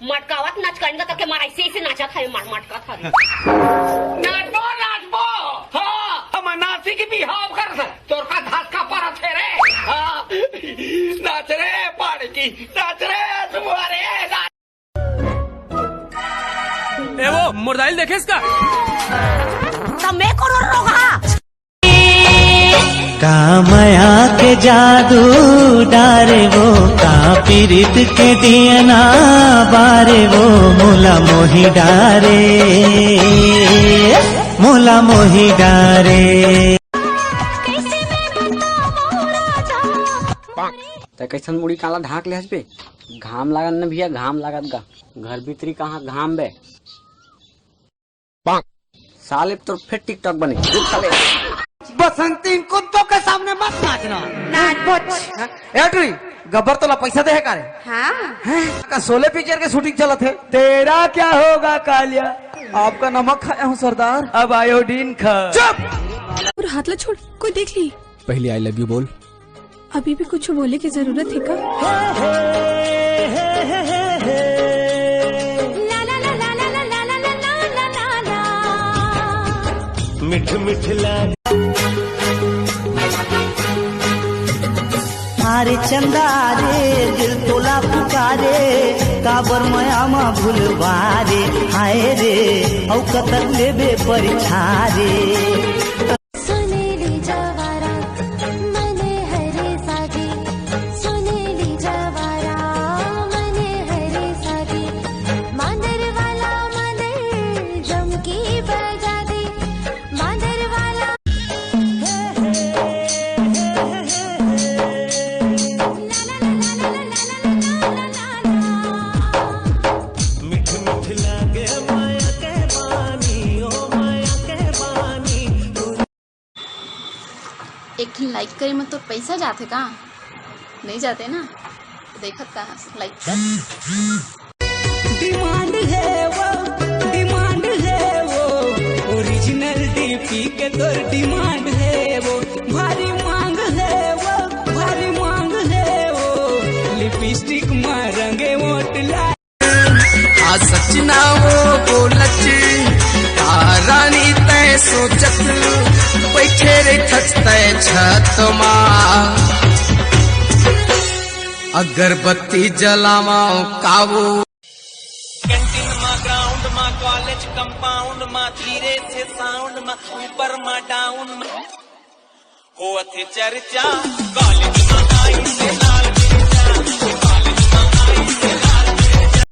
मटकावत नाचकाएंगे तो के मारा ऐसे नाचा था मटका था नाचबो नाचबो हाँ हम नाची की बिहाव कर तोर का घास का परत है रे हाँ नाच रे पाड़ की नाच रे तुम्हारे ए वो मुर्दाइल देखे इसका तब मैं करो रोगा कामया के जादू डारे वो का पीरित के दियना बारे वो मोला मोही डारे मोला मोही डारे। कैसन मुड़ी काला ढाक ले पे घाम लागत न भैया घाम लागत गा घर भीतरी कहाँ घाम बे साले तो फिर टिकटॉक बने साले बसंती कुत्तों के सामने मत नाचना एट्री गब्बर तोला पैसा दे है का रे हाँ का 16 पिक्चर के शूटिंग चला थे तेरा क्या होगा कालिया आपका नमक खाया हूँ सरदार अब आयोडीन खा चुप और हाथ ला छोड़ कोई देख ली पहले आई लव यू बोल अभी भी कुछ बोले की जरूरत है का मिठ मिठ अरे चंदा रे दिल तोला पुकारे काबर मयामा भूलवारे हाय रे औ कतर लेबे परिछारे एक लाइक करे मत तो पैसा जाते का नहीं जाते ना देखत का लाइक कर डिमांड है वो ओरिजिनल डीपी के तोर डिमांड है वो भारी मांग है वो लिपस्टिक मारेंगे वोट ला आ सचना वो बोलच रानी तय सोचत बैठे रे थचतय छत अगरबत्ती जलावाओ काबू कैंटीन मा ग्राउंड मा कॉलेज कंपाउंड मा धीरे से साउंड मा ऊपर मा डाउन हो थे चर्चा कॉलेज मा आई से लाल